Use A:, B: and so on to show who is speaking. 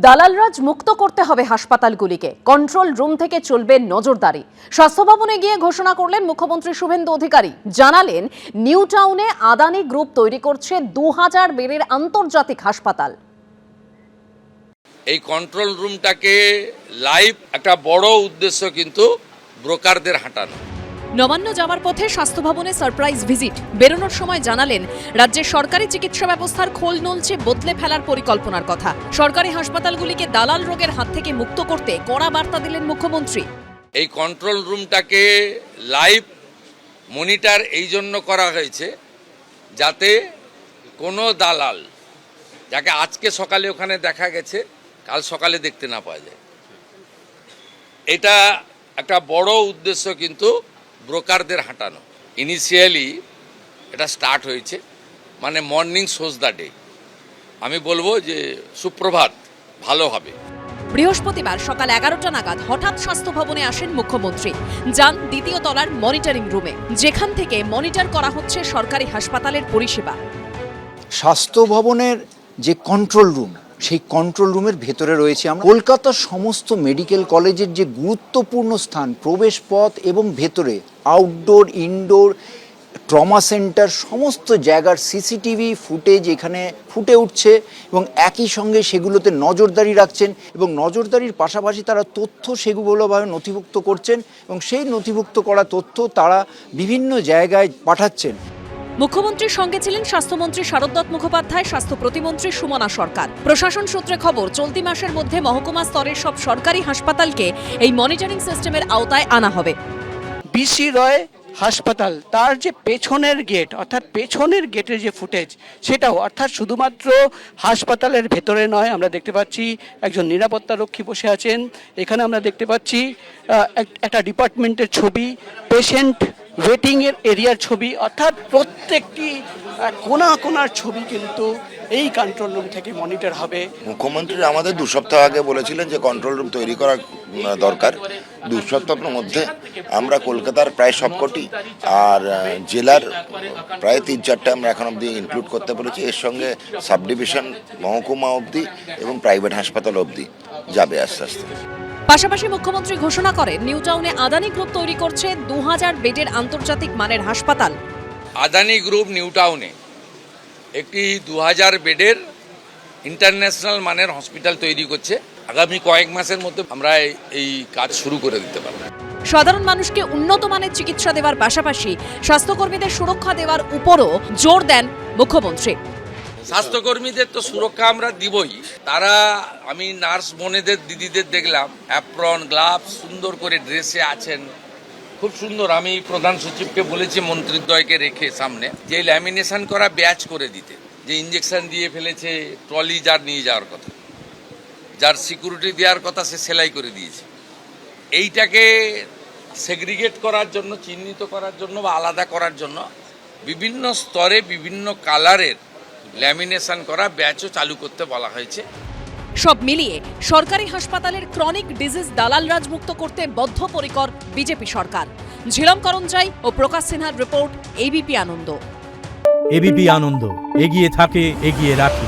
A: দালালরাজ মুক্ত করতে হবে হাসপাতালগুলিকে, কন্ট্রোল রুম থেকে চলবে নজরদারি। স্বাস্থ্য ভবনে গিয়ে ঘোষণা করলেন মুখ্যমন্ত্রী শুভেন্দু অধিকারী। জানালেন নিউ টাউনে আদানি গ্রুপ তৈরি করছে 2000 বেডের আন্তর্জাতিক হাসপাতাল।
B: এই কন্ট্রোল রুমটাকে লাইভ একটা বড় উদ্দেশ্য কিন্তু ব্রোকারদের হাঁটানো।
A: নবান্ন যাওয়ার পথে স্বাস্থ্য ভবনে সারপ্রাইজ ভিজিট। বেরোনোর সময় জানালেন রাজ্যের সরকারি চিকিৎসা ব্যবস্থার খোল নলছে বদলে ফেলার পরিকল্পনার কথা। সরকারি হাসপাতালগুলিকে দালাল রোগের হাত থেকে মুক্ত করতে কড়া বার্তা দিলেন মুখ্যমন্ত্রী।
B: এই কন্ট্রোল রুমটাকে লাইভ মনিটর এই জন্য করা হয়েছে যাতে কোনো দালাল, যাকে আজকে সকালে ওখানে দেখা গেছে, কাল সকালে দেখতে না পাওয়া যায়। এটা একটা বড় উদ্দেশ্য কিন্তু ব্রোকারদের হাঁটানো। ইনিশিয়ালি এটা স্টার্ট হয়েছে, মানে মর্নিং শোজ দ্য ডে। আমি বলবো যে সুপ্রভাত ভালো হবে।
A: বৃহস্পতিবার সকাল 11টা নাগাদ হঠাৎ স্বাস্থ্য ভবনে আসেন মুখ্যমন্ত্রী। যান দ্বিতীয় তলার মনিটরিং রুমে, যেখান থেকে মনিটর করা হচ্ছে সরকারি হাসপাতালের পরিষেবা।
C: স্বাস্থ্য ভবনের যে কন্ট্রোল রুম, সেই কন্ট্রোল রুমের ভেতরে রয়েছে আমরা কলকাতার সমস্ত মেডিকেল কলেজের যে গুরুত্বপূর্ণ স্থান, প্রবেশ পথ এবং ভেতরে আউটডোর, ইনডোর, ট্রমা সেন্টার, সমস্ত জায়গার সিসিটিভি ফুটেজ এখানে ফুটে উঠছে এবং একই সঙ্গে সেগুলোতে নজরদারি রাখছেন এবং নজরদারির পাশাপাশি তারা তথ্য সেগুলোভাবে নথিভুক্ত করছেন এবং সেই নথিভুক্ত করা তথ্য তারা বিভিন্ন জায়গায় পাঠাচ্ছেন।
A: মুখ্যমন্ত্রীর সঙ্গে ছিলেন স্বাস্থ্যমন্ত্রী শারদ মুখোপাধ্যায়, স্বাস্থ্য প্রতিমন্ত্রী সুমনা সরকার। প্রশাসন সূত্রে খবর, চলতি মাসের মধ্যে মহকুমা স্তরের সব সরকারি হাসপাতালকে এই মনিটরিং সিস্টেমের আওতায় আনা হবে।
D: বিসি রয় হাসপাতাল, তার যে পেছনের গেট, অর্থাৎ পেছনের গেটের যে ফুটেজ, সেটাও অর্থাৎ শুধুমাত্র হাসপাতালের ভেতরে নয়, আমরা দেখতে পাচ্ছি একজন নিরাপত্তা রক্ষী বসে আছেন। এখানে আমরা দেখতে পাচ্ছি একটা ডিপার্টমেন্টের ছবি, পেশেন্ট ওয়েটিংয়ের এরিয়ার ছবি, অর্থাৎ প্রত্যেকটি কোনার ছবি কিন্তু এই কন্ট্রোল রুম থেকে মনিটর হবে।
E: মুখ্যমন্ত্রী আমাদের 2 সপ্তাহ আগে বলেছিলেন যে কন্ট্রোল রুম তৈরি করা দরকার। 2 সপ্তাহের মধ্যে আমরা কলকাতার প্রায় সবকটি আর জেলার প্রায় 3-4টা আমরা এখন অবধি ইনক্লুড করতে পেরেছি। এর সঙ্গে সাব ডিভিশন, মহকুমা অবধি এবং প্রাইভেট হাসপাতাল অবধি যাবে আস্তে আস্তে।
A: পাশাপাশি মুখ্যমন্ত্রী ঘোষণা করেন নিউ টাউনে আদানি গ্রুপ তৈরি করছে 2000 বেডের আন্তর্জাতিক মানের হাসপাতাল।
B: আদানি গ্রুপ নিউ টাউনে একটি 2000 বেডের ইন্টারন্যাশনাল মানের হসপিটাল তৈরি করছে। আগামী কয়েক মাসের মধ্যে আমরা এই কাজ শুরু করে দিতে পারব।
A: সাধারণ মানুষকে উন্নত মানের চিকিৎসা দেওয়ার পাশাপাশি স্বাস্থ্যকর্মীদের সুরক্ষা দেওয়ার উপরও জোর দেন মুখ্যমন্ত্রী।
B: স্বাস্থ্যকর্মীদের তো সুরক্ষা আমরা দিবই। তারা, আমি নার্স বোনেদের, দিদিদের দেখলাম অ্যাপ্রন, গ্লাভস, সুন্দর করে ড্রেসে আছেন, খুব সুন্দর। আমি প্রধান সচিবকে বলেছি মন্ত্রীদ্বয়কে রেখে সামনে যে ল্যামিনেশন করা ব্যাচ করে দিতে, যে ইঞ্জেকশন দিয়ে ফেলেছে, ট্রলি যার নিয়ে যাওয়ার কথা, যার সিকিউরিটি দেওয়ার কথা, সে সেলাই করে দিয়েছে। এইটাকে সেগ্রিগেট করার জন্য, চিহ্নিত করার জন্য বা আলাদা করার জন্য বিভিন্ন স্তরে বিভিন্ন কালারের ল্যামিনেশন করা ব্যাচও চালু করতে বলা হয়েছে।
A: সব মিলিয়ে সরকারি হাসপাতালের ক্রনিক ডিজিজ দালাল রাজমুক্ত করতে বদ্ধপরিকর বিজেপি সরকার। ঝিলম করঞ্জাই ও প্রকাশ সিনহার রিপোর্ট, এবিপি আনন্দ।
F: এবিপি আনন্দ, এগিয়ে থাকে, এগিয়ে রাখে।